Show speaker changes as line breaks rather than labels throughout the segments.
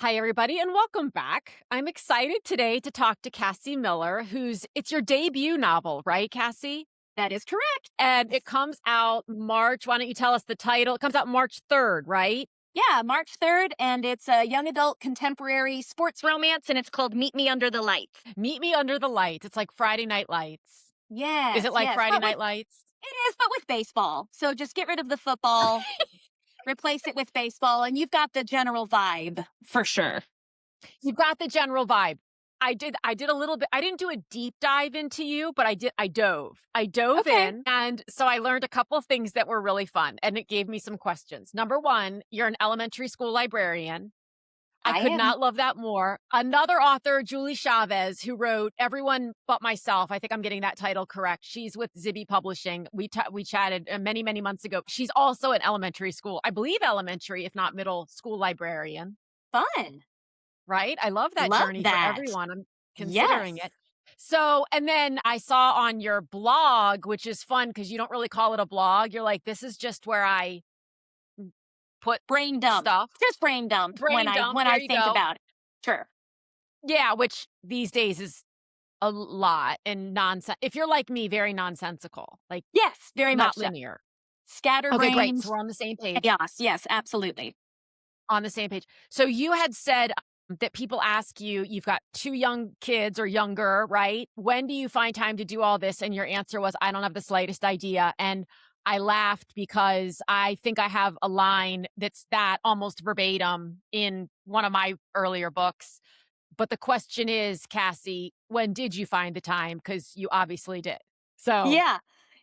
Hi, everybody, and welcome back. I'm excited today to talk to Cassie Miller, it's your debut novel, right, Cassie?
That is correct.
And it comes out March. Why don't you tell us the title? It comes out March 3rd, right?
Yeah, March 3rd, and it's a young adult contemporary sports romance, and it's called Meet Me Under the Lights.
Meet Me Under the Lights. It's like Friday Night Lights. Is
Yes,
it like
yes,
Friday
but with
Night Lights?
it is, but with baseball. So just get rid of the football, replace it with baseball, and you've got the general vibe for sure.
You've got the general vibe. I did a little bit. I didn't do a deep dive into you, but I dove. I dove
Okay,
in, and so I learned a couple of things that were really fun, and it gave me some questions. Number 1, you're an elementary school librarian. I
I
could
am.
not love that more. Another author, Julie Chavez, who wrote Everyone But Myself. I think I'm getting that title correct. She's with Zibby Publishing. We chatted many, many months ago. She's also an elementary school, I believe elementary, if not middle school librarian,
Fun.
right? I love that
Love
journey for
that.
everyone. I'm considering
Yes.
it. So, and then I saw on your blog, which is fun because you don't really call it a blog. You're like, this is just where I put
Brain dump.
stuff,
Just brain dump when
brain
I
dump.
when
There
I
you
think
go.
about it. Sure.
Yeah, which these days is a lot and nonsense. If you're like me, very nonsensical, like
Yes, very
not
much so.
linear. Okay, great.
Scatterbrained
So we're on the same page.
chaos. Yes, absolutely.
On the same page. So you had said that people ask you, you've got 2 young kids or younger, right? When do you find time to do all this? And your answer was, I don't have the slightest idea. And I laughed because I think I have a line that's that almost verbatim in one of my earlier books. But the question is, Cassie, when did you find the time? Because you obviously did. So
Yeah.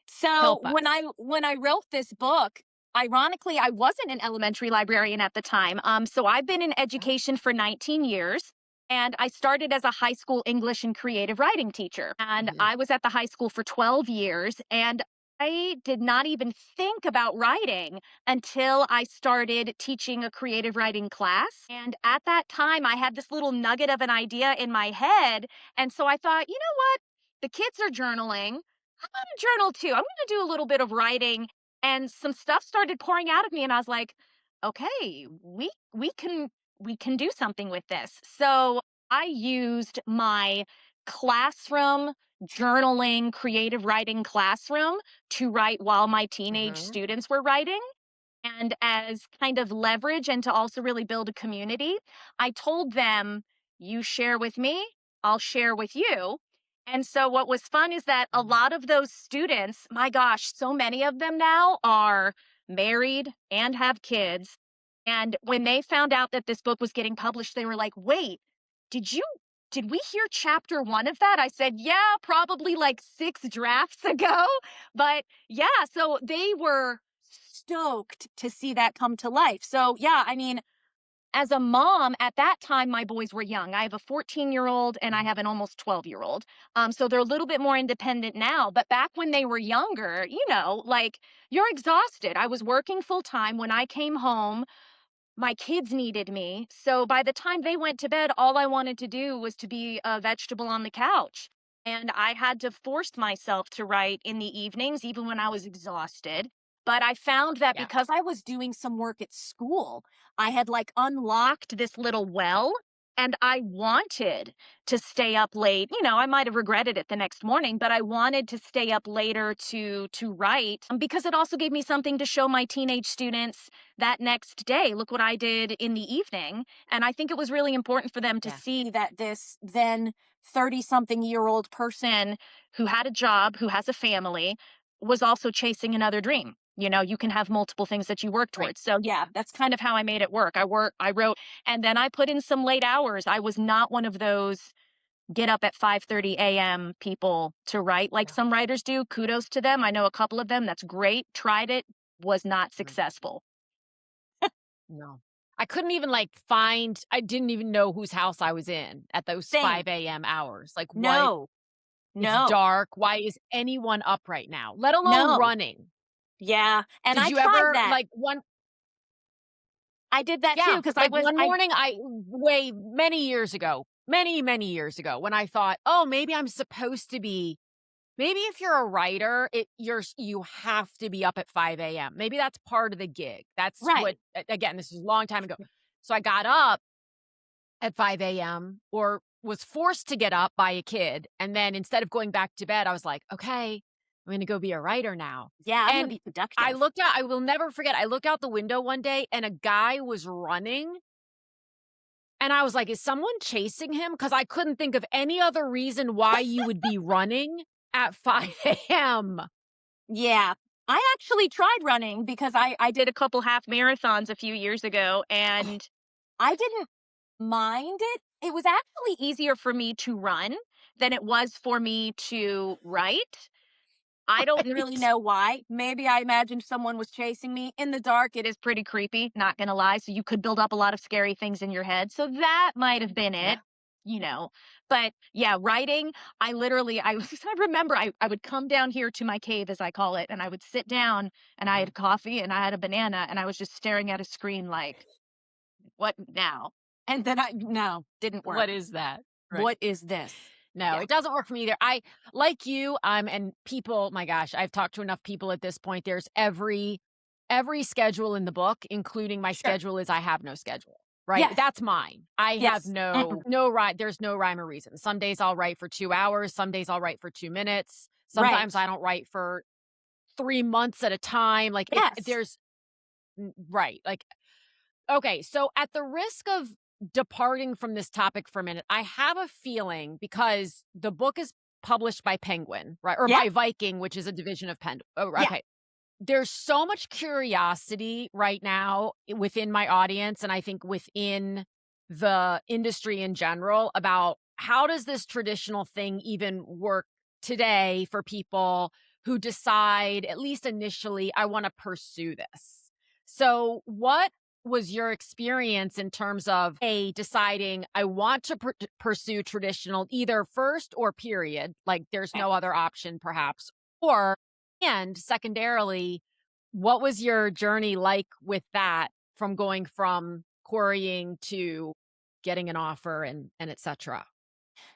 So
help
when
us.
I wrote this book, ironically, I wasn't an elementary librarian at the time. So I've been in education for 19 years. And I started as a high school English and creative writing teacher. And
Mhm.
I was at the high school for 12 years. And I did not even think about writing until I started teaching a creative writing class. And at that time, I had this little nugget of an idea in my head. And so I thought, you know what? The kids are journaling. I'm gonna journal too. I'm gonna do a little bit of writing. And some stuff started pouring out of me, and I was like, okay, we can do something with this. So I used my classroom journaling, creative writing classroom to write while my teenage
Mhm.
students were writing. And as kind of leverage and to also really build a community, I told them, you share with me, I'll share with you. And so what was fun is that a
Mhm.
lot of those students, my gosh, so many of them now are married and have kids. And when they found out that this book was getting published, they were like, wait, did you did we hear chapter 1 of that? I said, yeah, probably like 6 drafts ago. But yeah, so they were stoked to see that come to life. So, yeah, I mean, as a mom, at that time, my boys were young. I have a 14-year-old and I
Mhm.
have an almost 12-year-old. So they're a little bit more independent now. But back when they were younger, like you're exhausted. I was working full time. When I came home, my kids needed me. So by the time they went to bed, all I wanted to do was to be a vegetable on the couch. And I had to force myself to write in the evenings, even when I was exhausted. But I found that
Yeah.
because I was doing some work at school, I had like unlocked this little well and I wanted to stay up late. I might have regretted it the next morning, but I wanted to stay up later to write because it also gave me something to show my teenage students that next day. Look what I did in the evening. And I think it was really important for them to
Yeah.
see that this then 30 something year old person who had a job, who has a family, was also chasing another dream. You can have multiple things that you work
Right.
towards. So yeah, that's kind of how I made it work. I wrote, and then I put in some late hours. I was not one of those get up at 5:30 a.m. people to write like
Yeah.
some writers do. Kudos to them. I know a couple of them. That's great. Tried it, was not
Mhm.
successful.
No. I couldn't even I didn't even know whose house I was in at those
Same.
5 a.m. hours. Like, what?
No,
It's
no,
dark. Why is anyone up right now? Let alone
no.
running.
Yeah. And
Did
I
you
tried
ever
that.
like one
I did that too
Yeah,
because
like one morning way many years ago, many, many years ago when I thought, "Oh, maybe I'm supposed to be." Maybe if you're a writer, you have to be up at 5 a.m. Maybe that's part of the gig. That's what
right.
again, this is a long time ago. So I got up at 5 a.m. or was forced to get up by a kid. And then instead of going back to bed, I was like, okay, I'm going to go be a writer now.
Yeah, I'm gonna
And
be productive.
I will never forget, I looked out the window one day and a guy was running. And I was like, is someone chasing him? Because I couldn't think of any other reason why you would be running at 5 a.m.
Yeah. I actually tried running because I did a couple half marathons a few years ago and I didn't mind it. It was actually easier for me to run than it was for me to write. I don't really
Right?
know why. Maybe I imagined someone was chasing me. In the dark, it is pretty creepy, not gonna lie. So you could build up a lot of scary things in your head. So that might have been
Yeah.
it, you know. But yeah, writing, I literally, I was, I remember I would come down here to my cave, as I call it, and I would sit down and I
Mhm.
had coffee and I had a banana and I was just staring at a screen like, what now? And then no, didn't
What
work.
is that? Right.
What is this?
No,
Yeah.
it doesn't work for me either. I like you, and people, my gosh, I've talked to enough people at this point. There's every schedule in the book, including my
Sure.
schedule is I have no schedule. Right?
Yes.
That's mine. I have
Yes.
no rhyme. There's no rhyme or reason. Some days I'll write for 2 hours. Some days I'll write for 2 minutes.
Right.
Sometimes I don't write for 3 months at a time. Like
Yes.
there's right. Like okay, so at the risk of departing from this topic for a minute, I have a feeling because the book is published by Penguin, right? Or
Yeah.
by Viking, which is a division of Penn. Oh,
Yeah.
okay. There's so much curiosity right now within my audience, and I think within the industry in general about how does this traditional thing even work today for people who decide, at least initially, I want to pursue this. So, what was your experience in terms of a deciding I want to pursue traditional either first or period, like there's
Okay.
no other option perhaps, or and secondarily, what was your journey like with that from going from querying to getting an offer and et cetera?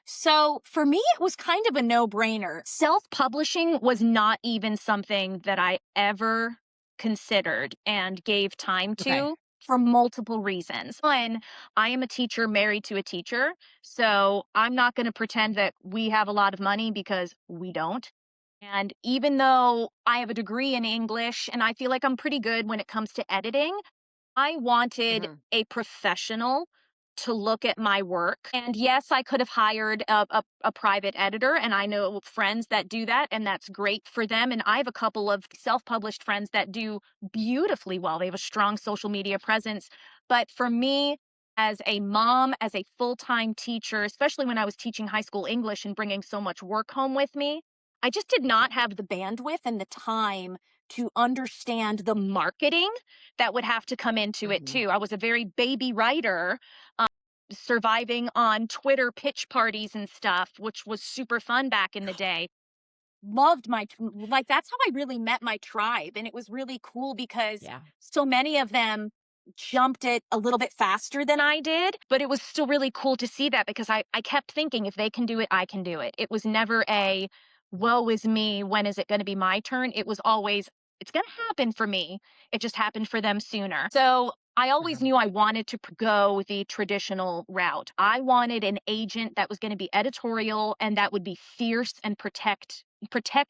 So for me, it was kind of a no brainer. Self publishing was not even something that I ever considered and gave time
Okay.
to for multiple reasons. One, I am a teacher married to a teacher. So I'm not going to pretend that we have a lot of money because we don't. And even though I have a degree in English and I feel like I'm pretty good when it comes to editing, I wanted
Mhm.
a professional to look at my work. And yes, I could have hired a private editor, and I know friends that do that, and that's great for them. And I have a couple of self published friends that do beautifully well. They have a strong social media presence. But for me, as a mom, as a full time teacher, especially when I was teaching high school English and bringing so much work home with me, I just did
Yeah.
not have the bandwidth and the time to understand the marketing that would have to come into it
Mhm.
too. I was a very baby writer, surviving on Twitter pitch parties and stuff, which was super fun back in the day. Loved like that's how I really met my tribe, and it was really cool because
Yeah.
so many of them jumped it a little bit faster than I did, but it was still really cool to see that because I kept thinking if they can do it, I can do it. It was never a woe is me, when is it going to be my turn? It was always it's going to happen for me. It just happened for them sooner. So I always
Uh-huh.
knew I wanted to go the traditional route. I wanted an agent that was going to be editorial and that would be fierce and protect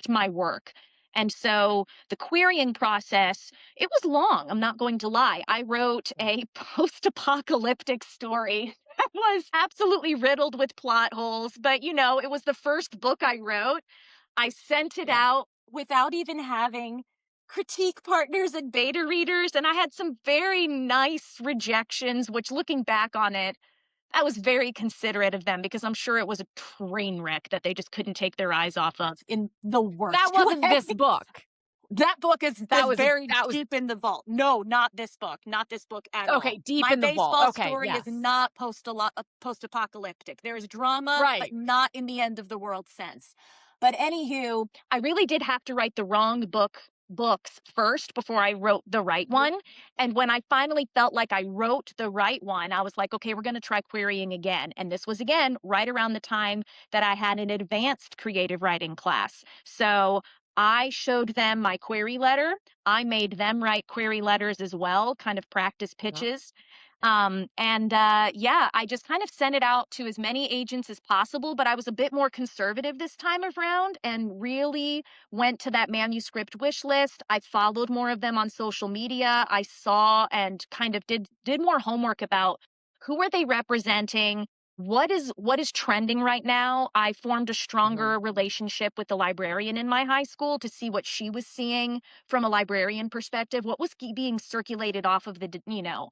my work. And so the querying process, it was long. I'm not going to lie. I wrote a post-apocalyptic story that was absolutely riddled with plot holes, but it was the first book I wrote. I sent it
Yeah.
out without even having critique partners and beta readers, and I had some very nice rejections, which looking back on it, that was very considerate of them because I'm sure it was a train wreck that they just couldn't take their eyes off of in the
That
worst
wasn't
way.
this book.
That book
That
is
was a
very
that was
deep in the vault. No, not this book. Not this book at
okay,
all.
deep
My
in the vault.
baseball
Okay,
story is
yes.
not post-apocalyptic. There's drama, but
Right.
not in the end of the world sense. But anywho, I really did have to write the wrong books first before I wrote the right
Mhm.
one. And when I finally felt like I wrote the right one, I was like, okay, we're going to try querying again. And this was again right around the time that I had an advanced creative writing class. So I showed them my query letter. I made them write query letters as well, kind of practice
Yep.
pitches. Yeah, I just kind of sent it out to as many agents as possible, but I was a bit more conservative this time around and really went to that manuscript wish list. I followed more of them on social media. I saw and kind of did more homework about who are they representing, what is trending right now. I formed a
Mhm.
stronger relationship with the librarian in my high school to see what she was seeing from a librarian perspective, what was being circulated off of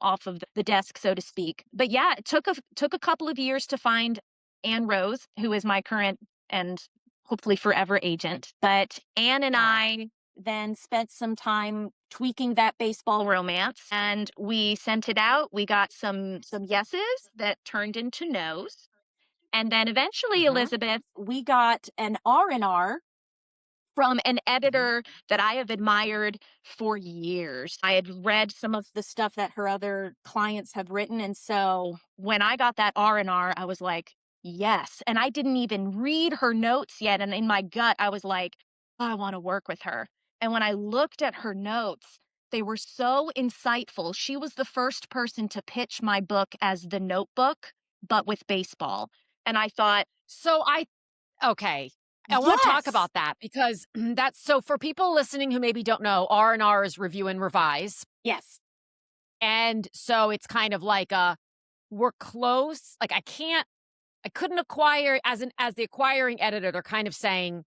off of the desk, so to speak. But yeah, it took a couple of years to find Anne Rose, who is my current and hopefully forever agent. But Anne and
Ah,
I then spent some time tweaking that baseball romance, and we sent it out. We got some yeses that turned into nos. And then eventually,
mhm,
Elizabeth, we got an R&R from an
mhm.
editor that I have admired for years. I had read some of the stuff that her other clients have written, and so when I got that R&R, I was like, "Yes." And I didn't even read her notes yet, and in my gut, I was like, "Oh, I want to work with her." And when I looked at her notes, they were so insightful. She was the first person to pitch my book as the Notebook, but with baseball. And I thought,
So I okay. I wanna talk
"Yes.
about that because that's so for people listening who maybe don't know, R&R is review and revise,
Yes.
and so it's kind of like a we're close, like, I couldn't acquire as the acquiring editor, they're kind of saying,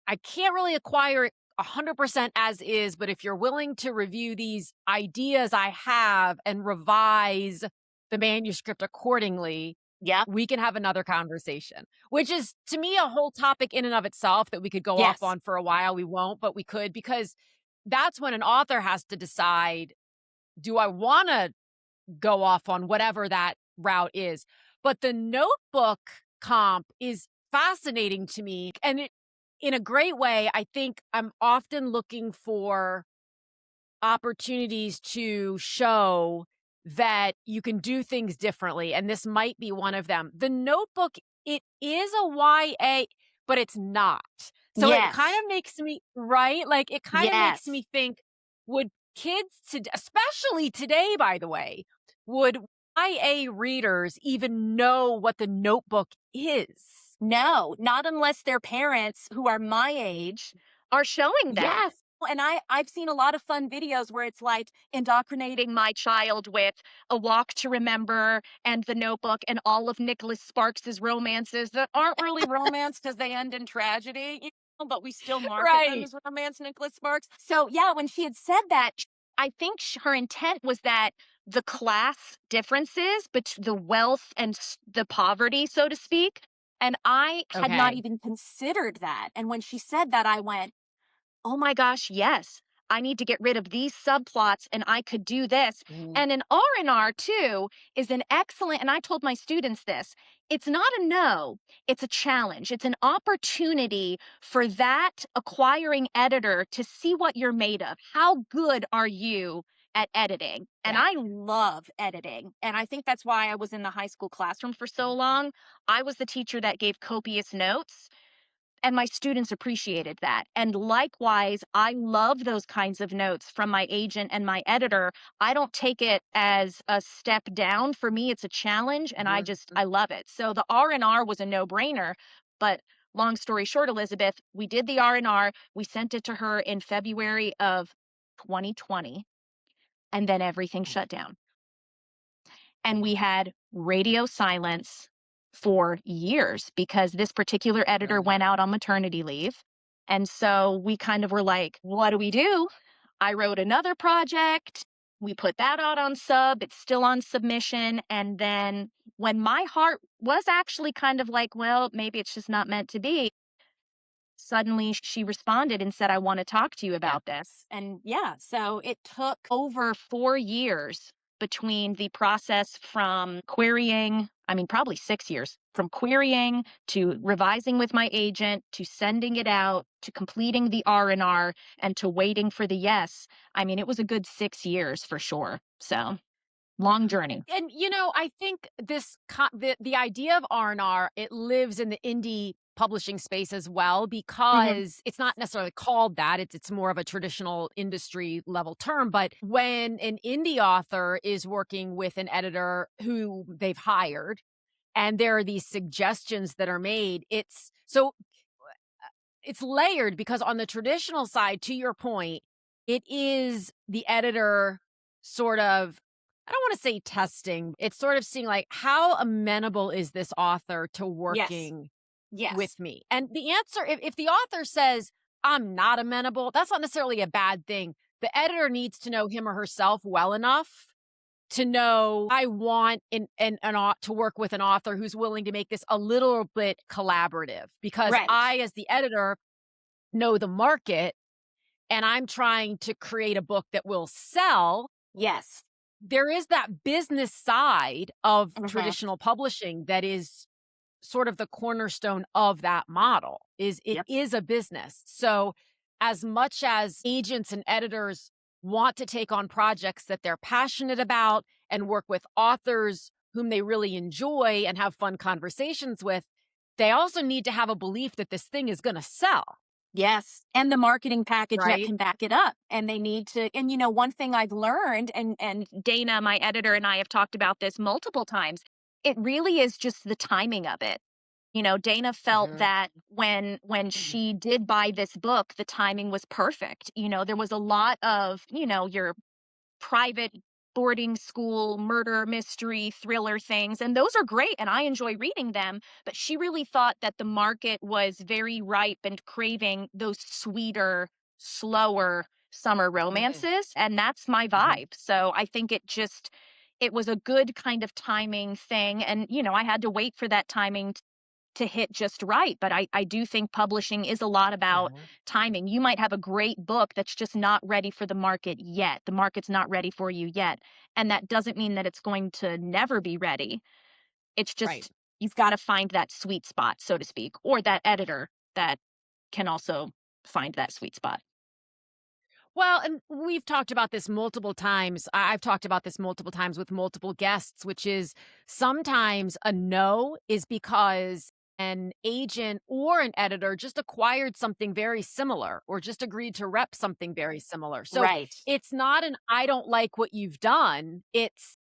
I can't really acquire it 100% as is, but if you're willing to review these ideas I have and revise the manuscript accordingly,
Yep.
we can have another conversation, which is to me a whole topic in and of itself that we could go off
Yes.
on for a while. We won't, but we could because that's when an author has to decide, do I want to go off on whatever that route is? But the notebook comp is fascinating to me. And in a great way, I think I'm often looking for opportunities to show that you can do things differently, and this might be one of them. The Notebook, it is a YA, but it's not. So it kind
Yes.
of makes me right? Like, it kind of makes
Yes.
me think, would kids especially today, by the way, would YA readers even know what the Notebook is?
No, not unless their parents who are my age are showing them.
Yes.
And I've seen a lot of fun videos where it's like indoctrinating my child with A Walk to Remember and The Notebook and all of Nicholas Sparks's romances that aren't really romance because they end in tragedy, but we still market them
Right.
as romance, Nicholas Sparks. So yeah, when she had said that, I think her intent was that the class differences, but the wealth and the poverty, so to speak. And I had not
Okay.
even considered that. And when she said that, I went, oh my gosh, yes. I need to get rid of these subplots and I could do this.
Mhm.
And an R&R too is an excellent, and I told my students this, it's not a no, it's a challenge. It's an opportunity for that acquiring editor to see what you're made of. How good are you at editing? And
Yeah.
I love editing. And I think that's why I was in the high school classroom for so long. I was the teacher that gave copious notes and my students appreciated that. And likewise, I love those kinds of notes from my agent and my editor. I don't take it as a step down. For me, it's a challenge and
Mhm.
I love it. So the R&R was a no-brainer, but long story short, Elizabeth, we did the R&R. We sent it to her in February of 2020 and then everything shut down. And we had radio silence for years because this particular editor
Ugh.
went out on maternity leave. And so we kind of were like, what do we do? I wrote another project. We put that out on sub. It's still on submission. And then when my heart was actually kind of like, well, maybe it's just not meant to be, suddenly she responded and said, I want to talk to you
Yeah.
about this. And yeah, so it took over 4 years between the process from querying, I mean, probably 6 years from querying to revising with my agent to sending it out to completing the R&R and to waiting for the yes. I mean, it was a good 6 years for sure. So Long journey.
And, I think the idea of R&R, it lives in the indie publishing space as well
Mhm.
because it's not necessarily called that. It's more of a traditional industry level term, but when an indie author is working with an editor who they've hired and there are these suggestions that are made, it's layered because on the traditional side, to your point, it is the editor sort of, I don't wanna say testing, it's sort of seeing, like, how amenable is this author to
Yes.
working
Yes.
with me? And the answer, if the author says, "I'm not amenable," that's not necessarily a bad thing. The editor needs to know him or herself well enough to know, I want an au to work with an author who's willing to make this a little bit collaborative because
Right.
I, as the editor, know the market and I'm trying to create a book that will sell.
Yes.
There is that business side of
Mhm.
traditional publishing that is sort of the cornerstone of that model, is it
Yep.
is a business. So, as much as agents and editors want to take on projects that they're passionate about and work with authors whom they really enjoy and have fun conversations with, they also need to have a belief that this thing is gonna sell,
Yes. And the marketing package that
right?
can back it up. And they need to, and one thing I've learned, and Dana, my editor, and I have talked about this multiple times, it really is just the timing of it. Dana felt
Mhm.
that when she did buy this book, the timing was perfect. There was a lot of, your private boarding school murder mystery thriller things, and those are great and I enjoy reading them, but she really thought that the market was very ripe and craving those sweeter, slower summer
Mhm.
romances, and that's my
Mhm.
vibe. So I think it was a good kind of timing thing, and I had to wait for that timing to hit just right. But I do think publishing is a lot about
Mhm.
timing. You might have a great book that's just not ready for the market yet. The market's not ready for you yet. And that doesn't mean that it's going to never be ready. It's
Right.
just you've got to find that sweet spot, so to speak, or that editor that can also find that sweet spot.
Well, and we've talked about this multiple times. I've talked about this multiple times with multiple guests, which is sometimes a no is because an agent or an editor just acquired something very similar or just agreed to rep something very similar. So
Right.
it's not an I don't like what you've done.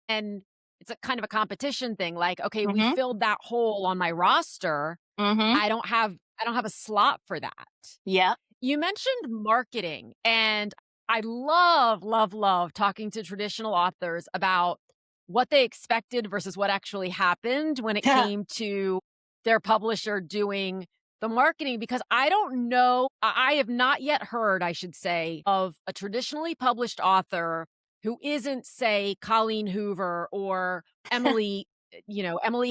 And it's a kind of a competition thing. Like, okay, we
Mhm.
filled that hole on my roster.
Mhm.
I don't have a slot for that.
Yep.
You mentioned marketing, and I love, love, love talking to traditional authors about what they expected versus what actually happened when it came to their publisher doing the marketing because I don't know, I have not yet heard, I should say, of a traditionally published author who isn't, say, Colleen Hoover or Emily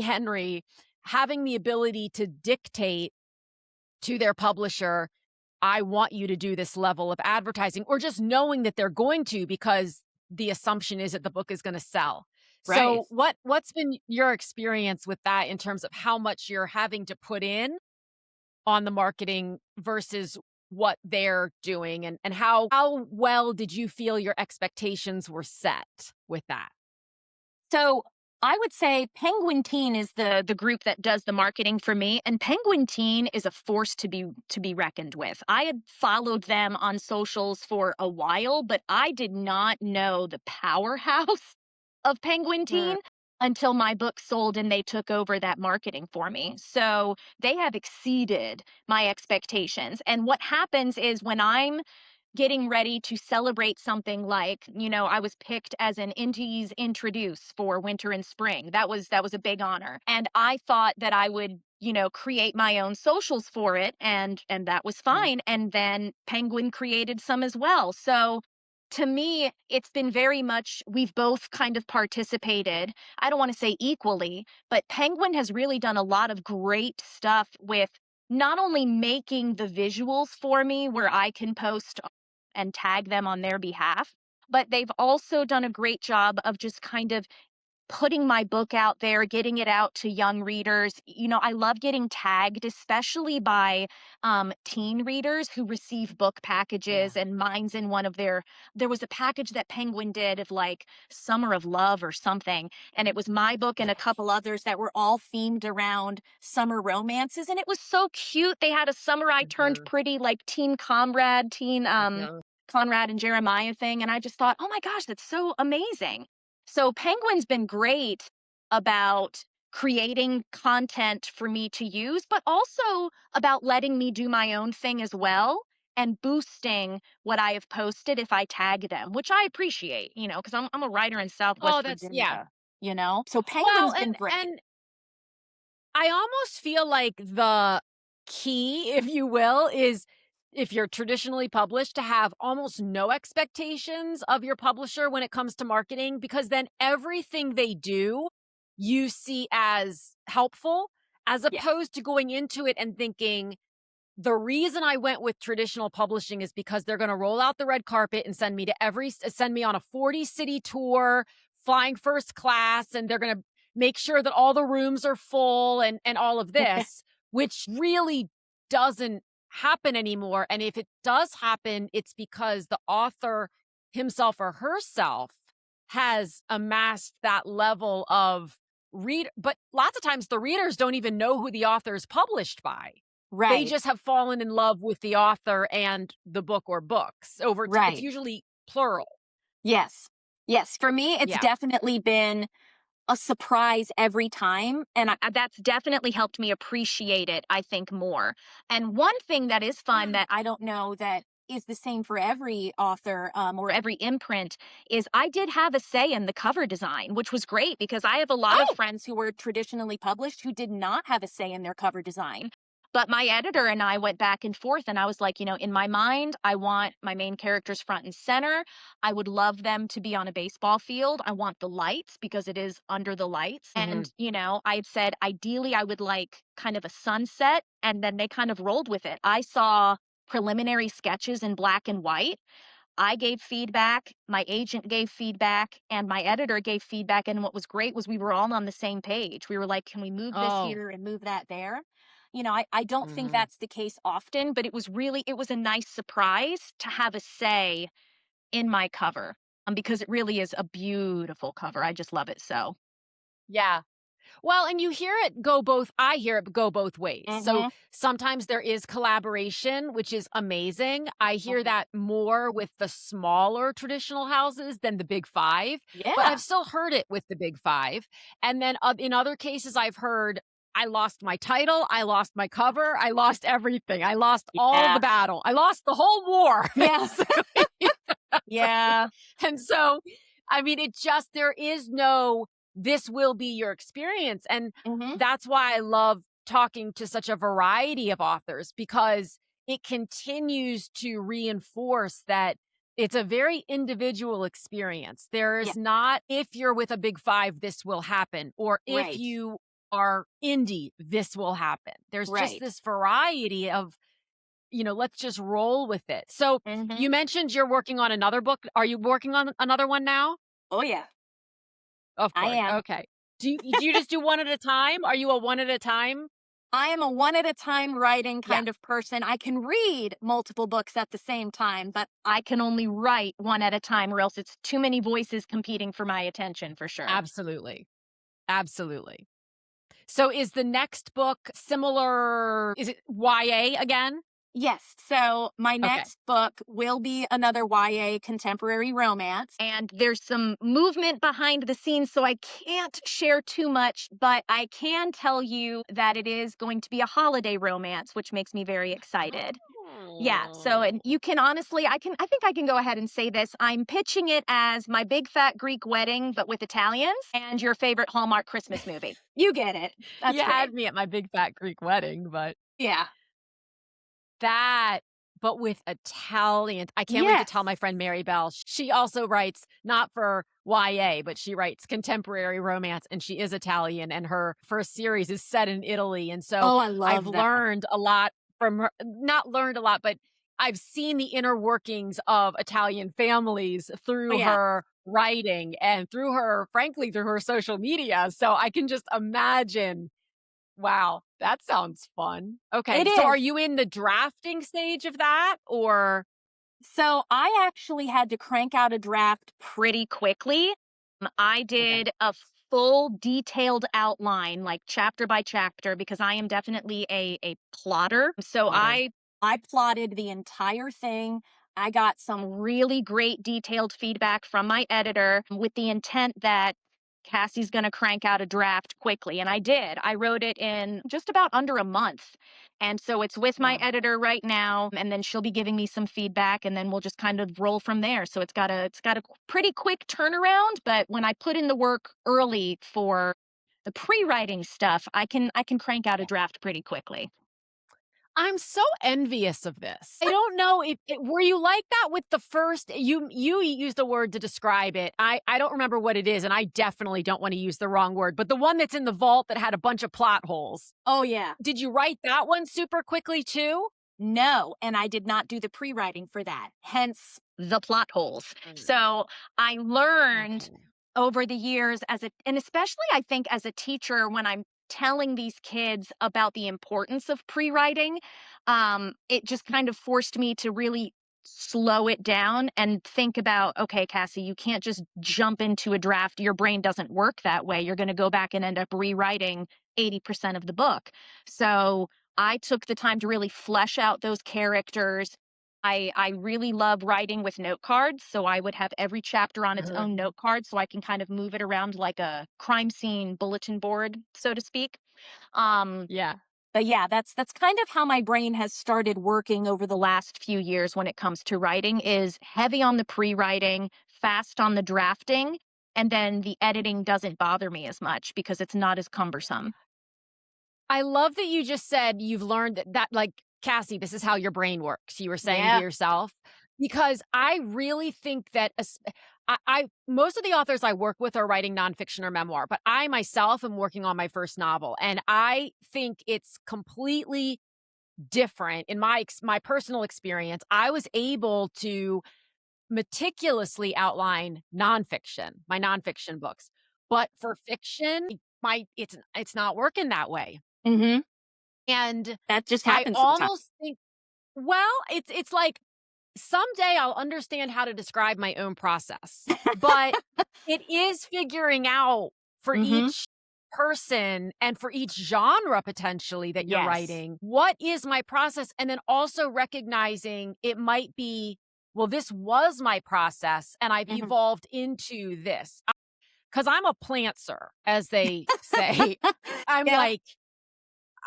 Henry, having the ability to dictate to their publisher, I want you to do this level of advertising, or just knowing that they're going to because the assumption is that the book is gonna sell.
Right.
So what's been your experience with that in terms of how much you're having to put in on the marketing versus what they're doing, and how well did you feel your expectations were set with that?
So I would say Penguin Teen is the group that does the marketing for me, and Penguin Teen is a force to be reckoned with. I had followed them on socials for a while, but I did not know the powerhouse of Penguin
Mm,
Teen until my book sold and they took over that marketing for me. So they have exceeded my expectations. And what happens is when I'm getting ready to celebrate something like, I was picked as an Indies Introduce for winter and spring. That was a big honor. And I thought that I would, create my own socials for it, and that was
mhm,
fine. And then Penguin created some as well. So to me, it's been very much we've both kind of participated. I don't want to say equally, but Penguin has really done a lot of great stuff with not only making the visuals for me where I can post and tag them on their behalf. But they've also done a great job of just kind of putting my book out there, getting it out to young readers. I love getting tagged, especially by teen readers who receive book
Yeah.
packages, and mine's in one of there was a package that Penguin did of like Summer of Love or something. And it was my book and a couple others that were all themed around summer romances. And it was so cute. They had a Summer I Turned
Mhm.
Pretty, like Teen Comrade, teen
Mhm.
Conrad and Jeremiah thing. And I just thought, oh my gosh, that's so amazing. So Penguin's been great about creating content for me to use, but also about letting me do my own thing as well and boosting what I have posted if I tag them, which I appreciate, because I'm a writer in
Oh,
Southwest
that's yeah.
Virginia, So
Well,
Penguin's been
and
great.
and I almost feel like the key, if you will, is if you're traditionally published to have almost no expectations of your publisher when it comes to marketing, because then everything they do you see as helpful, as
Yeah.
opposed to going into it and thinking, the reason I went with traditional publishing is because they're gonna roll out the red carpet and send me on a 40-city tour, flying first class, and they're gonna make sure that all the rooms are full and all of this, which really doesn't happen anymore, and if it does happen, it's because the author himself or herself has amassed that level of but lots of times the readers don't even know who the author is published by. They
Right.
just have fallen in love with the author and the book or books over it's
Right.
usually plural.
Yes. Yes. For me, it's
Yeah.
definitely been a surprise every time. And that's definitely helped me appreciate it, I think, more. And one thing that is fun that I don't know that is the same for every author or every imprint is I did have a say in the cover design, which was great because I have a lot of
Oh!
friends who were traditionally published who did not have a say in their cover design. But my editor and I went back and forth, and I was like, in my mind, I want my main characters front and center. I would love them to be on a baseball field. I want the lights because it is under the lights.
Mhm.
And, I had said ideally I would like kind of a sunset. And then they kind of rolled with it. I saw preliminary sketches in black and white. I gave feedback, my agent gave feedback, and my editor gave feedback. And what was great was we were all on the same page. We were like, can we move this
Oh.
here and move that there? I don't think
Mhm.
that's the case often, but it was a nice surprise to have a say in my cover, because it really is a beautiful cover. I just love it so.
Yeah. Well, and you hear it go both I hear it go both ways. So,
Mhm.
sometimes there is collaboration, which is amazing. I hear
Mhm.
that more with the smaller traditional houses than the big 5, but I've
Yeah.
still heard it with the big 5. And then, in other cases, I've heard, "I lost my title, I lost my cover, I lost everything. I lost all the
Yeah.
battle. I lost the whole war,"
Yeah.
basically.
Yeah.
And so, I mean, there is no, this will be your experience. And
Mhm.
that's why I love talking to such a variety of authors because it continues to reinforce that it's a very individual experience. There
Yeah.
is not, if you're with a big 5, this will happen, or if
Right.
you are indie, this will happen. There's just
Right.
this variety of, let's just roll with it. So
Mhm.
you mentioned you're working on another book. Are you working on another one now?
Oh, yeah.
Of
I
course.
am.
Okay. Do you just do one at a time? Are you a one at a time?
I am a one at a time writing
Yeah,
kind of person. I can read multiple books at the same time, but I can only write one at a time, or else it's too many voices competing for my attention for sure.
absolutely. Absolutely. So is the next book similar? Is it YA again?
Yes. So my
Okay.
next book will be another YA contemporary romance. And there's some movement behind the scenes, so I can't share too much, but I can tell you that it is going to be a holiday romance, which makes me very excited. Yeah, so
Oh.
and you can honestly I think I can go ahead and say this. I'm pitching it as My Big Fat Greek Wedding, but with Italians, and your favorite Hallmark Christmas movie. You get it. That's
You
great.
had me at my big fat Greek wedding, but
Yeah.
that but with Italians. I can't wait to tell
Yes.
my friend Mary Bell. She also writes not for YA, but she writes contemporary romance, and she is Italian, and her first series is set in Italy, and so
Oh, I
I've
love that.
learned a lot from her, not learned a lot, but I've seen the inner workings of Italian families
Oh,
through
yeah.
her writing and through her frankly, through her social media, so I can just imagine. Wow, that sounds fun.
It
Okay, so are
is.
you in the drafting stage of that or
So I actually had to crank out a draft pretty quickly. I
okay.
did a full detailed outline, like chapter by chapter, because I am definitely a plotter. So
Water.
I plotted the entire thing. I got some really great detailed feedback from my editor with the intent that Cassie's going to crank out a draft quickly. And I did. I wrote it in just about under a month. And so it's with my
Wow.
editor right now, and then she'll be giving me some feedback, and then we'll just kind of roll from there. So it's got a pretty quick turnaround, but when I put in the work early for the pre-writing stuff, I can crank out a draft pretty quickly.
I'm so envious of this. I don't know if were you like that with the first you used a word to describe it. I don't remember what it is, and I definitely don't wanna use the wrong word, but the one that's in the vault that had a bunch of plot holes.
Oh yeah.
Did you write that one super quickly too?
No, and I did not do the pre-writing for that. Hence the plot holes.
Mm,
So I learned
okay.
over the years and especially I think as a teacher when I'm telling these kids about the importance of pre-writing, it just kind of forced me to really slow it down and think about, okay, Cassie, you can't just jump into a draft. Your brain doesn't work that way. You're going to go back and end up rewriting 80% of the book. So I took the time to really flesh out those characters. I really love writing with note cards, so I would have every chapter on its
Uh-huh.
own note card so I can kind of move it around like a crime scene bulletin board, so to speak. Um,
Yeah.
but yeah, that's kind of how my brain has started working over the last few years when it comes to writing is heavy on the pre-writing, fast on the drafting, and then the editing doesn't bother me as much because it's not as cumbersome.
I love that you just said you've learned that like, Cassie, this is how your brain works, you were saying to
Yeah.
yourself, because I really think that I most of the authors I work with are writing nonfiction or memoir, but I myself am working on my first novel, and I think it's completely different in my personal experience. I was able to meticulously outline nonfiction, my nonfiction books, but for fiction, my it's not working that way.
Mhm.
And
That just
I
happens sometimes.
almost think well, it's like someday I'll understand how to describe my own process, but it is figuring out for
Mhm.
each person and for each genre potentially that you're
Yes.
writing, what is my process? And then also recognizing it might be, well, this was my process and I've
Mhm.
evolved into this. Because I'm a plantser, as they say. I'm
Yeah,
like,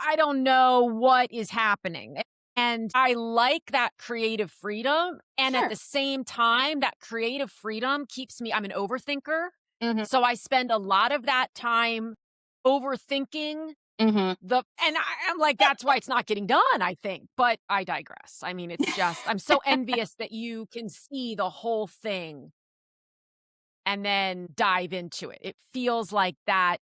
I don't know what is happening. And I like that creative freedom. And at
sure.
the same time, that creative freedom keeps me, I'm an overthinker.
Mhm.
So I spend a lot of that time overthinking
Mhm.
I'm like, that's why it's not getting done, I think. But I digress. I mean, it's just, I'm so envious that you can see the whole thing and then dive into it. It feels like that.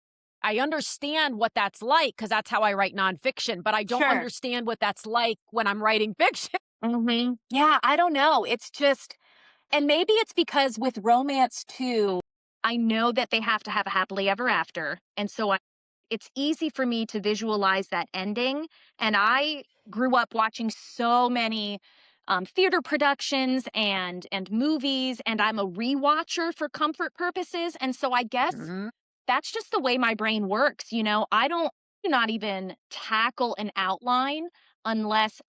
I understand what that's like because that's how I write nonfiction, but I don't
Sure.
understand what that's like when I'm writing fiction.
Mhm. Yeah, I don't know. It's just and maybe it's because with romance too, I know that they have to have a happily ever after, and so it's easy for me to visualize that ending, and I grew up watching so many, theater productions and movies, and I'm a rewatcher for comfort purposes, and so I guess
Mhm,
that's just the way my brain works, you know? I don't do not even tackle an outline unless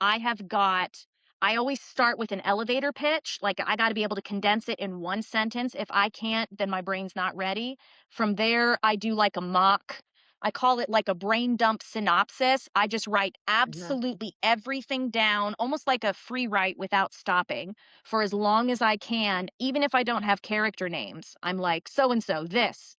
I always start with an elevator pitch. Like I got to be able to condense it in one sentence. If I can't, then my brain's not ready. From there, I do like a mock. I call it like a brain dump synopsis. I just write
mhm.
absolutely everything down, almost like a free write without stopping for as long as I can, even if I don't have character names. I'm like, so and so, this.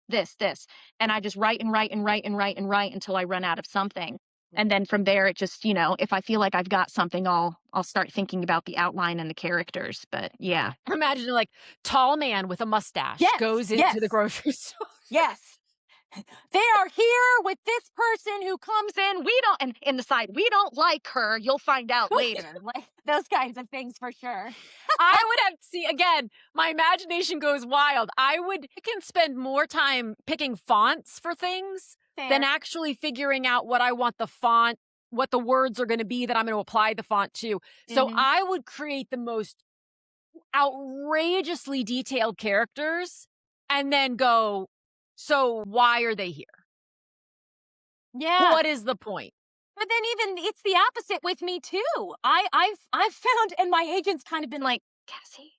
And I just write and write and write and write and write until I run out of something. And then from there, it just, if I feel like I've got something, I'll start thinking about the outline and the characters. But yeah.
Imagine like tall man with a mustache
Yes,
goes into the
yes,
grocery store.
yes. they are here with this person who comes in. We don't, and in the side, we don't like her. You'll find out later. Like those kinds of things for sure.
I would have see again, my imagination goes wild. I can spend more time picking fonts for things than
Fair.
actually figuring out what I want the font, what the words are going to be that I'm going to apply the font to. So
Hmm.
I would create the most outrageously detailed characters and then go, so why are they here?
Yeah.
What is the point?
But then even it's the opposite with me too. I've found, and my agent's kind of been like, Cassie,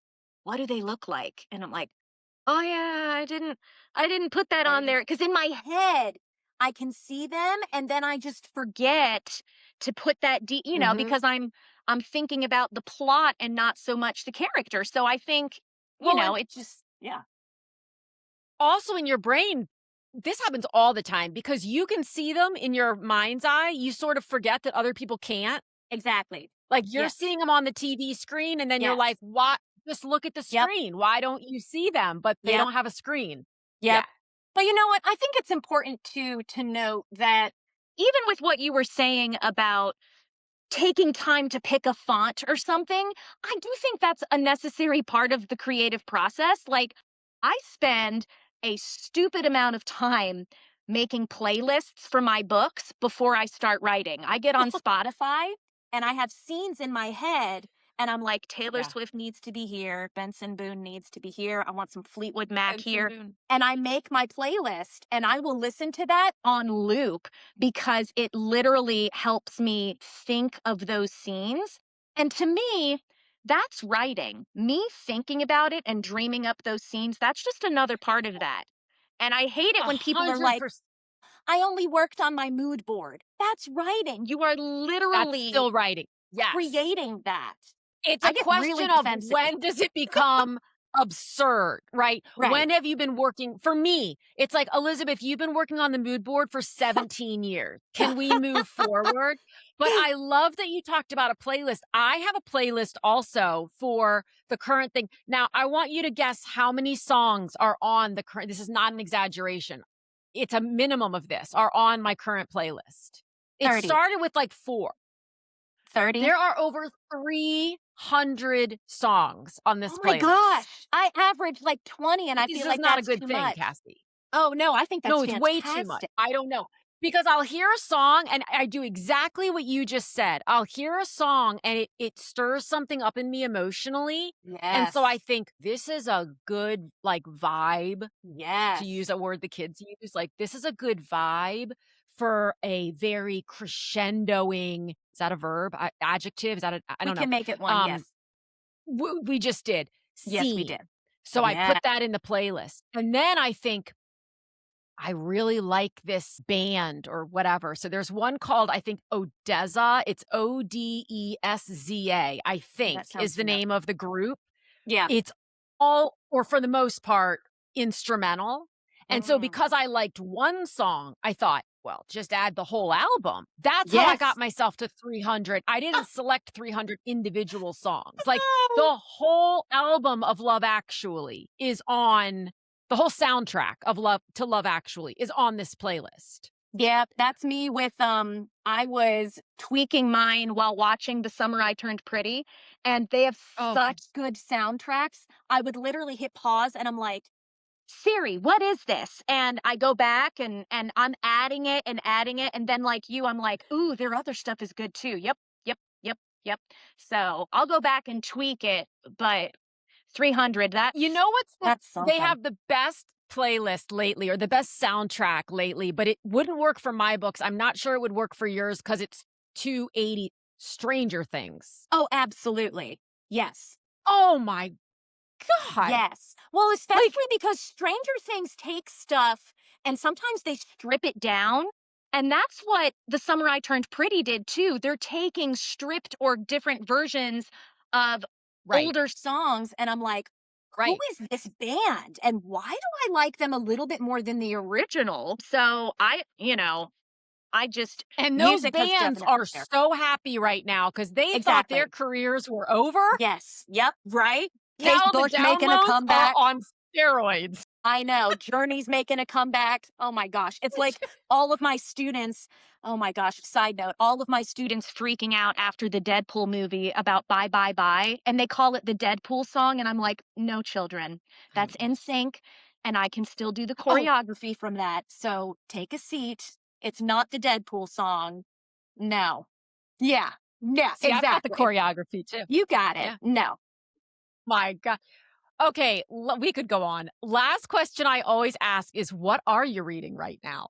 what do they look like? And I'm like, oh yeah, I didn't put that on
Right.
there because in my head I can see them and then I just forget to put that
Hmm.
because I'm thinking about the plot and not so much the character. So I think,
Well, and
it just yeah.
also in your brain, this happens all the time because you can see them in your mind's eye. You sort of forget that other people can't.
Exactly.
Like you're
Yes.
seeing them on the TV screen and then you're
Yes.
like, "What? Just look at the
Yep.
screen. Why don't you see them?" But they
Yep.
don't have a screen. Yeah.
Yep. But you know what? I think it's important to note that even with what you were saying about taking time to pick a font or something, I do think that's a necessary part of the creative process. Like, I spend a stupid amount of time making playlists for my books before I start writing. I get on Spotify and I have scenes in my head. And I'm like, Taylor
Yeah.
Swift needs to be here. Benson Boone needs to be here. I want some Fleetwood Mac
Benson
here.
Boone.
And I make my playlist and I will listen to that on loop because it literally helps me think of those scenes. And to me, that's writing. Me thinking about it and dreaming up those scenes, that's just another part of that. And I hate it
A
when people are
hundred
like,
percent.
I only worked on my mood board. That's writing. You are
That's
literally
still writing. Yes.
creating that.
It's
I
a
get really
question of
defensive.
when does it become absurd, right?
Right.
When have you been working for me, it's like, "Elizabeth, you've been working on the mood board for 17 years. Can we move forward?" But I love that you talked about a playlist. I have a playlist also for the current thing. Now, I want you to guess how many songs are on the current this is not an exaggeration. It's a minimum of this, are on my current playlist. It
30.
started with, like, 4.
30.
There are over 300 songs on this
Oh my
playlist.
gosh. I average like 20 and I
It's
feel
just
like
not a
that's
good
too
thing,
much.
Cassie.
Oh no, I think
No,
that's
it's way too much.
fantastic.
I don't know. Because I'll hear a song and I do exactly what you just said. I'll hear a song and it stirs something up in me emotionally. And so I
Yes.
think this is a good like vibe, to use
Yes.
a word the kids use. Like this is a good vibe for a very crescendoing, is that a verb? Adjective? Is that I
We
don't know.
can make it one.
Um
Yes.
we just did,
Yes, we
scene.
did.
So I
Yeah.
put that in the playlist, and then I think, I really like this band or whatever. So there's one called, I think, Odessa. It's Odessa, I
Oh,
think,
that
is
sounds
the name
familiar.
of the group.
Yeah.
It's all, or for the most part, instrumental. And so
Mm.
because I liked one song, I thought, well, just add the whole album. That's how I got
Yes.
myself to 300. I didn't select 300 individual songs. Like the whole album of Love Actually is on the whole soundtrack of Love Actually is on this playlist.
Yeah, that's me with I was tweaking mine while watching The Summer I Turned Pretty, and they have
Okay.
such good soundtracks. I would literally hit pause and I'm like, Siri, what is this? And I go back and I'm adding it, and then like you, I'm like, ooh, their other stuff is good too. Yep, yep, yep, yep. So I'll go back and tweak it, but 300,
You know what's
that's
they
something.
have the best playlist lately or the best soundtrack lately, but it wouldn't work for my books. I'm not sure it would work for yours because it's 280 Stranger Things.
Oh, absolutely. Yes.
Oh my god.
Yes. Well,
Like
especially because Stranger Things takes stuff and sometimes they strip it down. And that's what The Summer I Turned Pretty did too. They're taking stripped or different versions of
right,
older songs. And I'm like, who
right.
is this band? And why do I like them a little bit more than the original? So I just,
And those
music has
bands
definitely
are
there.
so happy right now because they thought their
Exactly.
careers were over.
Yes. Yep. Right. Kate
Now the
Bush making a
downloads are
comeback.
on steroids.
I know. Journey's making a comeback. Oh my gosh. It's like all of my students, oh my gosh, side note, all of my students freaking out after the Deadpool movie about Bye Bye Bye. And they call it the Deadpool song. And I'm like, no, children,
Oh,
that's in
yes.
sync. And I can still do the
Oh,
choreography from that. So take a seat. It's not the Deadpool song. No. Yeah. Yeah,
see, I've got the
exactly.
choreography too.
You got it.
Yeah.
No.
My god. Okay, we could go on. Last question I always ask is what are you reading right now?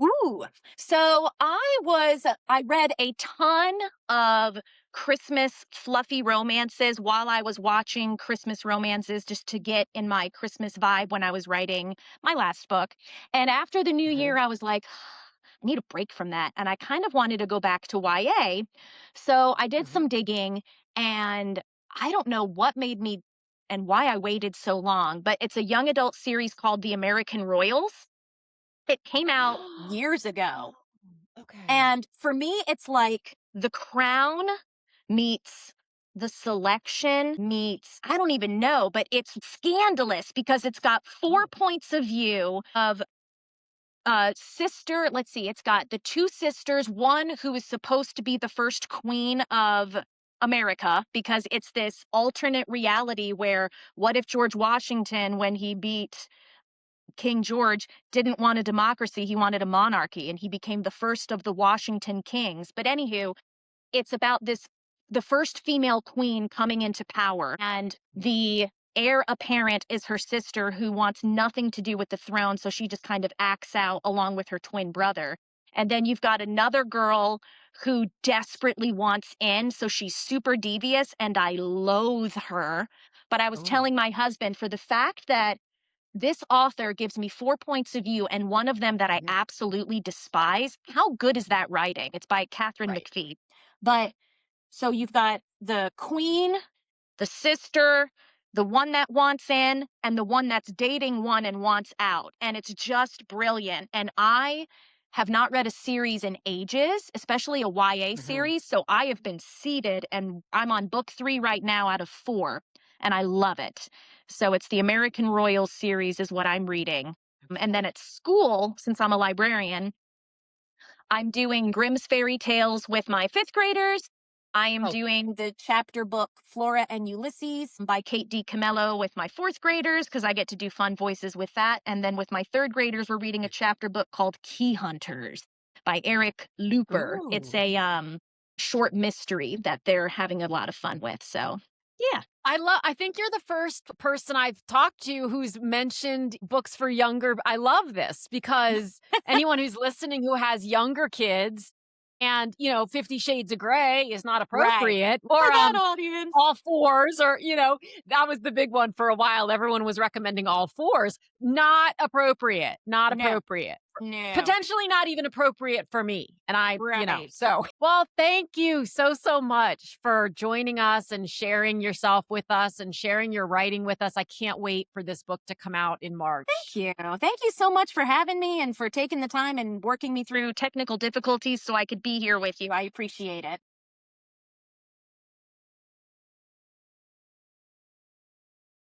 Ooh. So I read a ton of Christmas fluffy romances while I was watching Christmas romances just to get in my Christmas vibe when I was writing my last book. And after the new
Mhm.
year, I was like, I need a break from that. And I kind of wanted to go back to YA. So I did
Mhm.
some digging and I don't know what made me and why I waited so long, but it's a young adult series called The American Royals. It came out years ago.
Okay.
And for me, it's like The Crown meets The Selection meets, I don't even know, but it's scandalous because it's got four
Oh.
points of view of sister. Let's see, it's got the two sisters, one who is supposed to be the first queen of America because it's this alternate reality where what if George Washington, when he beat King George, didn't want a democracy, he wanted a monarchy, and he became the first of the Washington kings. But anywho, it's about the first female queen coming into power, and the heir apparent is her sister who wants nothing to do with the throne, so she just kind of acts out along with her twin brother. And then you've got another girl who desperately wants in, so she's super devious, and I loathe her. But I was
Oh,
telling my husband, for the fact that this author gives me four points of view, and one of them that I
mhm,
absolutely despise. How good is
mhm.
that writing? It's by Catherine
Right.
McPhee. But so you've got the queen, the sister, the one that wants in, and the one that's dating one and wants out. And it's just brilliant. And I have not read a series in ages, especially a YA
Mhm.
series. So I have been seated and I'm on book 3 right now out of 4. And I love it. So it's the American Royal series, is what I'm reading. And then
Okay.
at school, since I'm a librarian, I'm doing Grimm's Fairy Tales with my fifth graders. I am
Oh,
doing the chapter book Flora and Ulysses by Kate DiCamello with my fourth graders because I get to do fun voices with that. And then with my third graders, we're reading a chapter book called Key Hunters by Eric Looper. It's
ooh.
a short mystery that they're having a lot of fun with. So, yeah.
I think you're the first person I've talked to who's mentioned books for younger. I love this because anyone who's listening who has younger kids and, 50 Shades of Grey is not
Right.
appropriate
For
or,
that audience.
all fours or, that was the big one for a while. Everyone was recommending all fours. Not appropriate, not
No,
appropriate.
no.
Potentially not even appropriate for me. And
Right.
so, well, thank you so, so much for joining us and sharing yourself with us and sharing your writing with us. I can't wait for this book to come out in March.
Thank you. Thank you so much for having me and for taking the time and working me through technical difficulties so I could be here with you. I appreciate it.